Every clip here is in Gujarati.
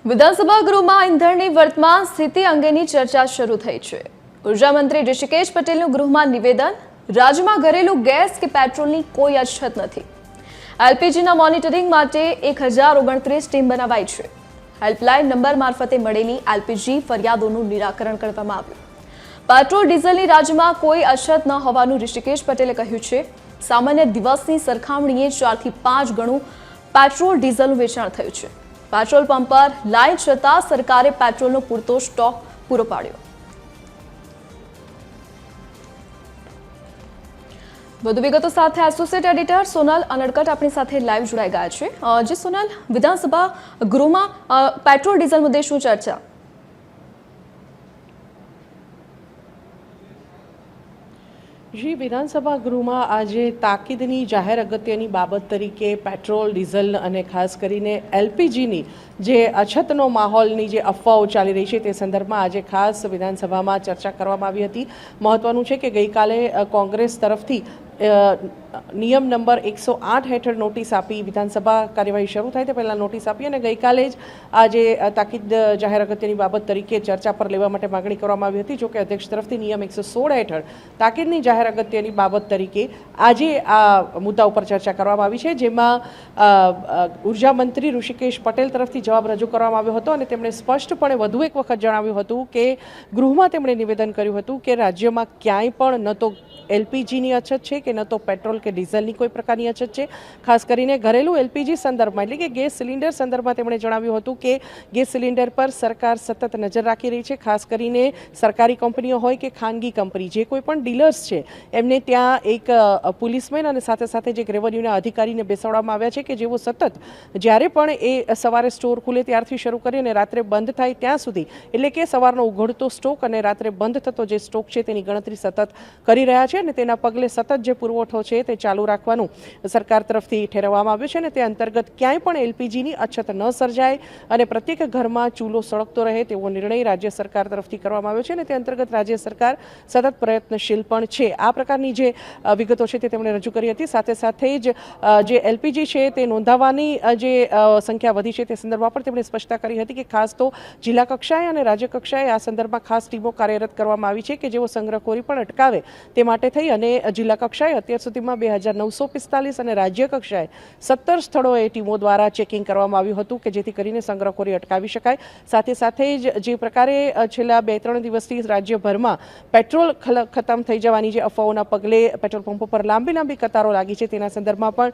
વિધાનસભા ગૃહમાં ઇંધણની વર્તમાન સ્થિતિ અંગેની ચર્ચા શરૂ થઈ છે। ઉર્જા મંત્રી ઋષિકેશ પટેલનું ગૃહમાં નિવેદન, રાજ્યમાં ઘરેલું ગેસ કે પેટ્રોલની કોઈ અછત નથી। એલપીજીના મોનિટરિંગ માટે 1029 ટીમ બનાવાઈ છે। હેલ્પલાઇન નંબર મારફતે મળેલી એલપીજી ફરિયાદોનું નિરાકરણ કરવામાં આવ્યું। પેટ્રોલ ડીઝલની રાજ્યમાં કોઈ અછત ન હોવાનું ઋષિકેશ પટેલે કહ્યું છે। સામાન્ય દિવસની સરખામણીએ 4 થી 5 ગણું પેટ્રોલ ડીઝલનું વેચાણ થયું છે। पेट्रोल पंप पर लाइन छતાં सरकारे पेट्रोल पूरतो स्टॉक पूरो पाड्यो। વધુ વિગતો સાથે એસોસિએટ એડિટર સોનલ અનડકટ આપણી સાથે લાઈવ જોડાઈ ગયા છે। જે સોનલ, વિધાનસભા ગૃહમાં પેટ્રોલ ડીઝલ મુદ્દે શું ચર્ચા? जी विधानसभा गृह में आज ताकीदनी जाहिर अगत्यनी बाबत तरीके पेट्रोल डीजल और खास करीने एलपीजी जे अछतनो माहौलनी जे अफवाओं चाली रही है ते संदर्भ में आज खास विधानसभा में चर्चा करवामां आवी हती। महत्वनुं छे के गई काले कोंग्रेस तरफथी नियम नंबर 108 हेठळ नोटिस आपी विधानसभा कार्यवाही शुरू थाय ते पहला नोटिस आपी अने गई काले ज आज ताकीद जाहिर अगत्यनी बाबत तरीके चर्चा पर लेवा माटे मागणी करवामां आवी हती। जो कि अध्यक्ष तरफथी नियम 116 हेठळ ताकीदनी जाहिर अगत्यनी बाबत तरीके आज आ मुद्दा पर चर्चा करवामां आवी छे, जेमां ऊर्जा मंत्री ऋषिकेश पटेल तरफथी जवाब रजू करवामां आव्यो हतो अने तेमणे स्पष्टपणे वधु एक वखत जणाव्युं हतुं के गृहमां तेमणे निवेदन कर्युं हतुं के राज्यमां क्यांय पण न तो एलपीजी अछत है कि न तो पेट्रोल के डीजल की कोई प्रकार की अछत है। खास करीने घरेलू एलपीजी संदर्भ में एटले के गैस सिलिंडर संदर्भ में तेमणे जणाव्युं हतुं के गैस सिलिंडर पर सरकार सतत नजर राखी रही है। खास करीने सरकारी कंपनीओ होय के खानगी कंपनी जे कोई पण डीलर्स है एमने त्यां एक पुलिसमेन अने साथे साथे जे रेवन्यूना अधिकारीने बेसाडवामां आव्या छे के जेओ सतत ज्यारे पण ए सवारे स्टोर खुले त्यारथी शरू करी अने रात्रे बंध थाय त्यां सुधी एटले के सवारनो उघडतो स्टॉक अने रात्रे बंध थतो जे स्टॉक छे तेनी गणतरी सतत करी रह्या छे अने तेना पगले सतत जे पुरवठो छे ते चालू राखवानुं सरकार तरफथी ठेरववामां आव्युं छे अने ते अंतर्गत क्यांय पण एलपीजीनी अछत न सर्जाय अने प्रत्येक घरमां चूलो सळगतो रहे तेवो निर्णय राज्य सरकार तरफथी करवामां आव्यो छे अने ते अंतर्गत राज्य सरकार सतत प्रयत्नशील पण छे। आ प्रकारनी जे विगतो छे ते તેમણે રજૂ કરી હતી। સાથે સાથે જ જે એલપીજી છે તે નોંધાવવાની જે સંખ્યા વધી છે તે સંદર્ભમાં પણ તેમણે સ્પષ્ટતા કરી હતી કે ખાસ તો જિલ્લા કક્ષાએ અને રાજ્ય કક્ષાએ આ સંદર્ભમાં ખાસ ટીમો કાર્યરત કરવામાં આવી છે કે જેઓ સંગ્રહખોરી પણ અટકાવે તે માટે થઈ અને જિલ્લા કક્ષાએ અત્યાર સુધીમાં 2945 અને રાજ્ય કક્ષાએ 17 સ્થળોએ ટીમો દ્વારા ચેકિંગ કરવામાં આવ્યું હતું કે જેથી કરીને સંગ્રહખોરી અટકાવી શકાય। સાથે સાથે જ જે પ્રકારે છેલ્લા 2-3 દિવસથી રાજ્યભરમાં પેટ્રોલ ખતમ થઈ જવાની જે અફવાઓના પગલે પેટ્રોલ પંપો પર લાંબી કતારો લાગી છે તેના સંદર્ભમાં પણ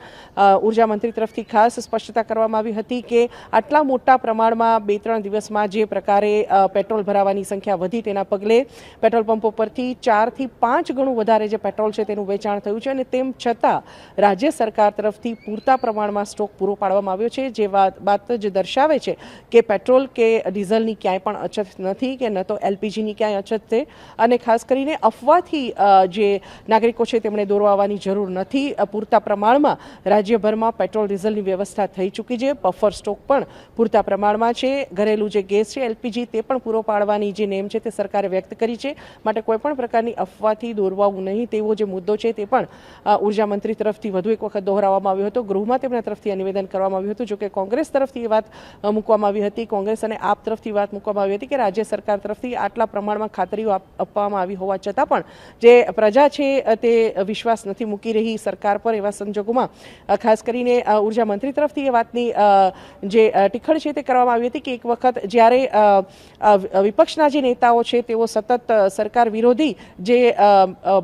ઉર્જા મંત્રી તરફથી ખાસ સ્પષ્ટતા કરવામાં આવી હતી કે આટલા મોટા પ્રમાણમાં 2-3 દિવસમાં જે પ્રકારે પેટ્રોલ ભરાવાની સંખ્યા વધી તેના પગલે પેટ્રોલ પંપો પરથી 4 થી 5 ગણું વધારે જે પેટ્રોલ છે તેનું વેચાણ થયું છે અને તેમ છતાં રાજ્ય સરકાર તરફથી પૂરતા પ્રમાણમાં સ્ટોક પૂરો પાડવામાં આવ્યો છે, જે વાત જ દર્શાવે છે કે પેટ્રોલ કે ડીઝલની ક્યાંય પણ અછત નથી કે ન તો એલપીજીની ક્યાંય અછત છે। અને ખાસ કરીને અફવાથી જે નાગરિકો છે તેમણે દોરવાની જરૂર નથી। પૂરતા પ્રમાણમાં રાજ્યભરમાં પેટ્રોલ ડીઝલની વ્યવસ્થા થઈ ચૂકી છે। બફર સ્ટોક પણ પૂરતા પ્રમાણમાં છે। ઘરેલું જે ગેસ છે એલપીજી તે પણ પૂરો પાડવાની જે નેમ છે તે સરકારે વ્યક્ત કરી છે, માટે કોઈ પણ પ્રકારની અફવાથી દોરવાવું નહીં તેવો જે મુદ્દો છે તે પણ ઉર્જા મંત્રી તરફથી વધુ એક વખત દોહરાવવામાં આવ્યો હતો। ગૃહમાં તેમના તરફથી નિવેદન કરવામાં આવ્યું હતું। જો કે કોંગ્રેસ તરફથી એ વાત મૂકવામાં આવી હતી, કોંગ્રેસ અને આપ તરફથી વાત મૂકવામાં આવી હતી કે રાજ્ય સરકાર તરફથી આટલા પ્રમાણમાં ખાતરીઓ આપવામાં આવી હોવા છતાં પણ જે પ્રજા છે તે વિશ્વાસ નથી મૂકી રહી સરકાર પર। એવા સંજોગોમાં ખાસ કરીને ઉર્જા મંત્રી તરફથી એ વાતની જે ટીખળ છે તે કરવામાં આવી હતી કે એક વખત જ્યારે વિપક્ષના જે નેતાઓ છે તેઓ સતત સરકાર વિરોધી જે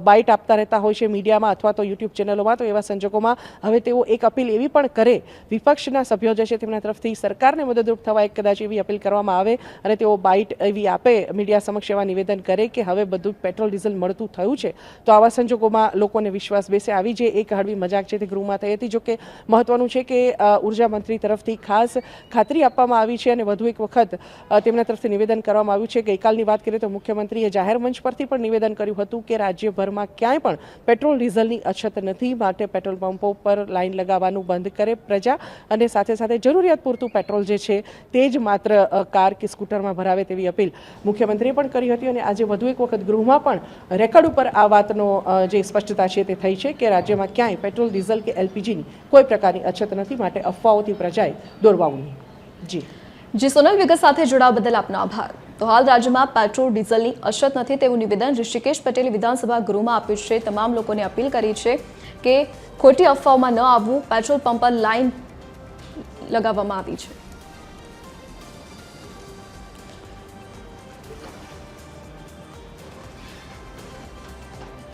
બાઇટ આપતા રહેતા હોય છે મીડિયામાં અથવા તો યુટ્યુબ ચેનલોમાં, તો એવા સંજોગોમાં હવે તેઓ એક અપીલ એવી પણ કરે, વિપક્ષના સભ્યો જે છે તેમના તરફથી સરકારને મદદરૂપ થવા એક કદાચ એવી અપીલ કરવામાં આવે અને તેઓ બાઇટ એવી આપે, મીડિયા સમક્ષ એવા નિવેદન કરે કે હવે બધું પેટ્રોલ ડીઝલ મળતું થયું છે, તો આવા સંજોગોમાં લોકોને વિશ્વાસ બેસે। આવી જે એક હળવી મજાક છે તે ગૃહમાં થઈ હતી। જો કે મહત્વનું છે કે ઉર્જા મંત્રી તરફથી ખાસ ખાતરી આપવામાં આવી છે અને વધુ એક વખત તેમના તરફથી નિવેદન કરવામાં આવ્યું છે। ગઈકાલની વાત કરીએ તો મુખ્યમંત્રીએ જાહેર મંચ પરથી પણ નિવેદન કર્યું હતું કે રાજ્યભરમાં ક્યાંય પણ પેટ્રોલ ડીઝલની અછત નથી, માટે પેટ્રોલ પંપો પર લાઈન લગાવવાનું બંધ કરે પ્રજા અને સાથે સાથે જરૂરિયાત પૂરતું પેટ્રોલ જે છે તે જ માત્ર કાર કે સ્કૂટરમાં ભરાવે તેવી અપીલ મુખ્યમંત્રીએ પણ કરી હતી। અને આજે વધુ એક વખત ગૃહમાં પણ રેકોર્ડ ઉપર આ વાતનો જે સ્પષ્ટતા છે તે થઈ છે કે રાજ્યમાં ક્યાંય પેટ્રોલ ડીઝલ કે એલપીજીની કોઈ પ્રકારની અછત નથી, માટે અફવાઓથી પ્રજાએ દોરવાવું નહીં। જી જી સોનલ, વિગત સાથે જોડાવા બદલ આપનો આભાર. તો હાલ રાજ્યમાં પેટ્રોલ ડીઝલની અછત નથી તેવું નિવેદન ઋષિકેશ પટેલે વિધાનસભા ગૃહમાં આપ્યું છે. તમામ લોકોને અપીલ કરી છે કે ખોટી અફવાઓમાં ન આવવું. પેટ્રોલ પંપ પર લાઈન લગાવવામાં આવી છે.